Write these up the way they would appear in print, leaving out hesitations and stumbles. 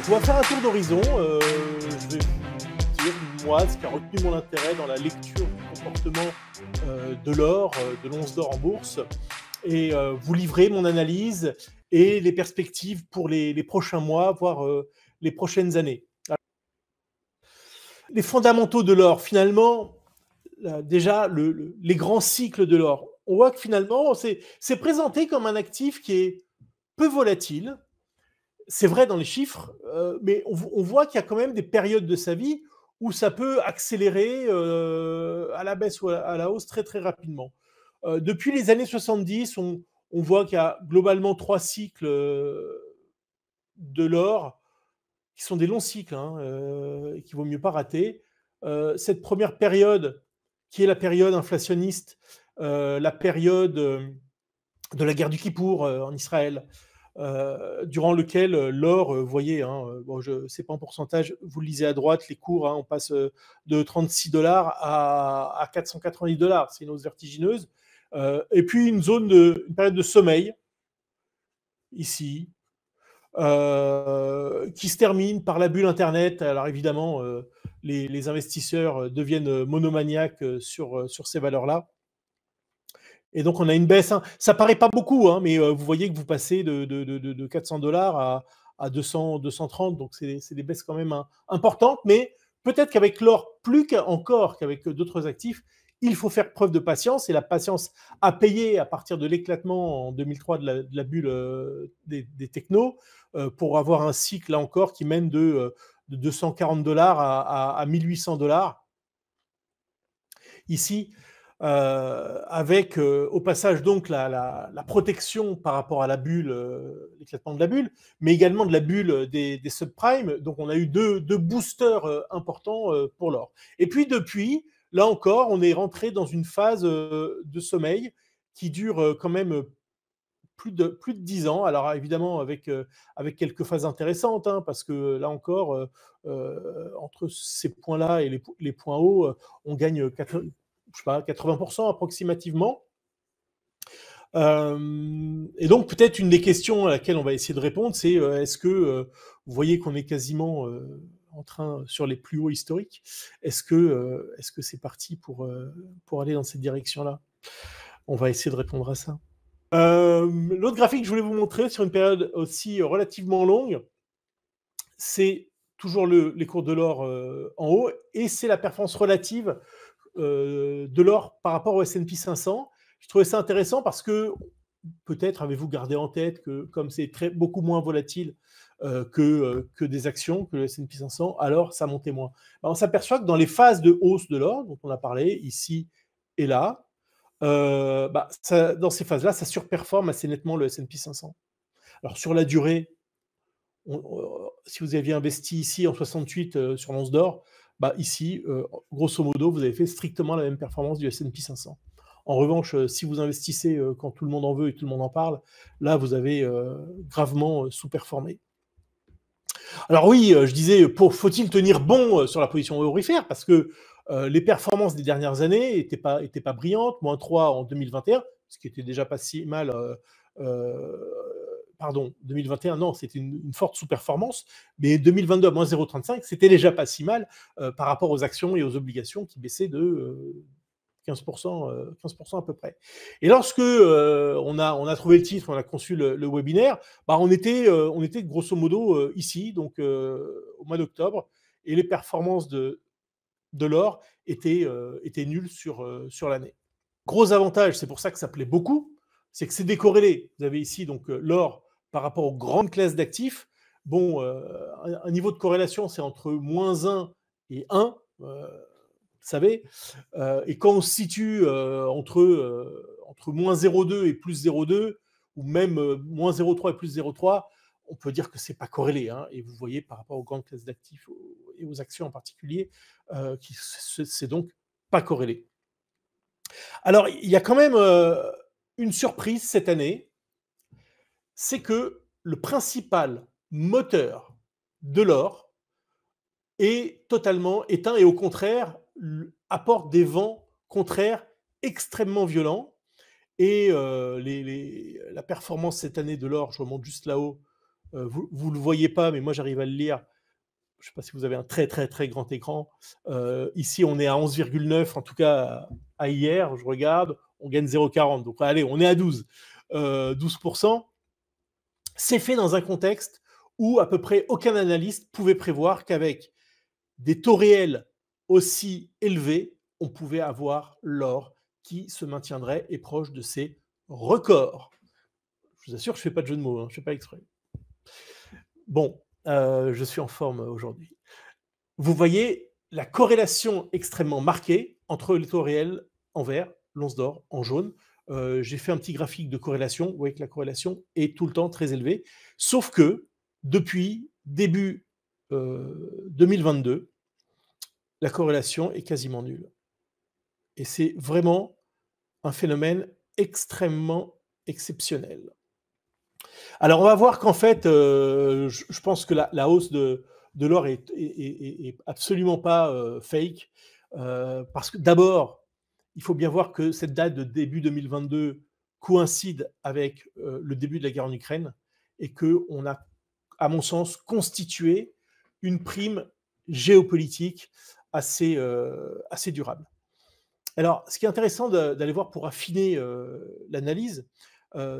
Donc on va faire un tour d'horizon. Je vais vous dire, moi, ce qui a retenu mon intérêt dans la lecture du comportement de l'or, de l'once d'or en bourse, et vous livrer mon analyse et les perspectives pour les prochains mois, voire les prochaines années. Les fondamentaux de l'or, finalement, déjà, les grands cycles de l'or, on voit que finalement, c'est présenté comme un actif qui est peu volatile. C'est vrai dans les chiffres, mais on voit qu'il y a quand même des périodes de sa vie où ça peut accélérer à la baisse ou à la hausse très très rapidement. Depuis les années 70, on voit qu'il y a globalement 3 cycles de l'or qui sont des longs cycles, hein, qu'il vaut mieux pas rater. Cette première période, qui est la période inflationniste, la période de la guerre du Kippour en Israël, durant lequel l'or, vous voyez, hein, bon, je sais pas en pourcentage, vous le lisez à droite, les cours, hein, on passe de 36 dollars à 490 dollars, c'est une hausse vertigineuse. Et puis une période de sommeil, ici, qui se termine par la bulle Internet. Alors évidemment, les investisseurs deviennent monomaniaques sur ces valeurs-là. Et donc, on a une baisse, hein. Ça paraît pas beaucoup, hein, mais vous voyez que vous passez de 400 dollars à 200, 230. Donc, c'est des baisses quand même importantes. Mais peut-être qu'avec l'or, plus encore qu'avec d'autres actifs, il faut faire preuve de patience. Et la patience a payé à partir de l'éclatement en 2003 de la bulle des technos pour avoir un cycle, là encore, qui mène de 240 dollars à 1800 dollars. Ici, avec au passage donc la protection par rapport à la bulle, l'éclatement de la bulle, mais également de la bulle des subprimes. Donc on a eu deux boosters importants pour l'or. Et puis depuis, là encore, on est rentré dans une phase de sommeil qui dure quand même plus de 10 ans. Alors évidemment avec quelques phases intéressantes, hein, parce que là encore, entre ces points-là et les points hauts, on gagne 80% approximativement. Et donc peut-être une des questions à laquelle on va essayer de répondre, c'est est-ce que vous voyez qu'on est quasiment en train sur les plus hauts historiques. Est-ce que c'est parti pour aller dans cette direction-là? On va essayer de répondre à ça. L'autre graphique que je voulais vous montrer sur une période aussi relativement longue, c'est toujours les cours de l'or en haut, et c'est la performance relative de l'or par rapport au S&P 500. Je trouvais ça intéressant parce que peut-être avez-vous gardé en tête que comme c'est beaucoup moins volatile que des actions, que le S&P 500, alors ça montait moins. Ben, on s'aperçoit que dans les phases de hausse de l'or, dont on a parlé ici et là, dans ces phases-là, ça surperforme assez nettement le S&P 500. Alors sur la durée, si vous aviez investi ici en 68 sur l'once d'or, ici, grosso modo, vous avez fait strictement la même performance du S&P 500. En revanche, si vous investissez quand tout le monde en veut et tout le monde en parle, là, vous avez gravement sous-performé. Alors oui, je disais, faut-il tenir bon sur la position aurifère, parce que les performances des dernières années n'étaient pas brillantes, moins 3 en 2021, ce qui était déjà pas si mal. Pardon, 2021, non, c'était une forte sous-performance, mais 2022 à moins 0,35, c'était déjà pas si mal par rapport aux actions et aux obligations qui baissaient de 15%, 15% à peu près. Et lorsque on a trouvé le titre, on a conçu le webinaire, on était grosso modo ici, donc au mois d'octobre, et les performances de l'or étaient nulles sur l'année. Gros avantage, c'est pour ça que ça plaît beaucoup, c'est que c'est décorrélé. Vous avez ici donc l'or par rapport aux grandes classes d'actifs. Bon, un niveau de corrélation, c'est entre moins 1 et 1. Vous savez, et quand on se situe entre moins 0,2 et plus 0,2, ou même moins 0,3 et plus 0,3, on peut dire que c'est pas corrélé, hein. Et vous voyez par rapport aux grandes classes d'actifs et aux actions en particulier, c'est donc pas corrélé. Alors, il y a quand même une surprise cette année, c'est que le principal moteur de l'or est totalement éteint et au contraire apporte des vents contraires extrêmement violents. Et la performance cette année de l'or, je remonte juste là-haut, Vous ne le voyez pas, mais moi j'arrive à le lire. Je ne sais pas si vous avez un très très très grand écran. Ici, on est à 11,9, en tout cas à hier, je regarde, on gagne 0,40. Donc allez, on est à 12. 12%. C'est fait dans un contexte où à peu près aucun analyste pouvait prévoir qu'avec des taux réels aussi élevés, on pouvait avoir l'or qui se maintiendrait et proche de ses records. Je vous assure, je ne fais pas de jeu de mots, hein, je ne fais pas exprès. Bon, je suis en forme aujourd'hui. Vous voyez la corrélation extrêmement marquée entre les taux réels en vert, l'once d'or en jaune. J'ai fait un petit graphique de corrélation. Vous voyez que la corrélation est tout le temps très élevée. Sauf que depuis début 2022, la corrélation est quasiment nulle. Et c'est vraiment un phénomène extrêmement exceptionnel. Alors, on va voir qu'en fait, je pense que la hausse de l'or est absolument pas fake. Parce que d'abord, il faut bien voir que cette date de début 2022 coïncide avec le début de la guerre en Ukraine et qu'on a, à mon sens, constitué une prime géopolitique assez durable. Alors, ce qui est intéressant d'aller voir pour affiner l'analyse,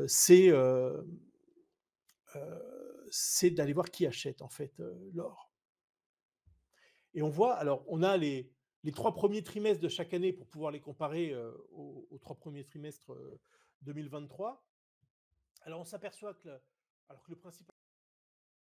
c'est d'aller voir qui achète en fait l'or. Et on voit, alors on a les 3 premiers trimestres de chaque année pour pouvoir les comparer aux 3 premiers trimestres 2023. Alors on s'aperçoit que le principal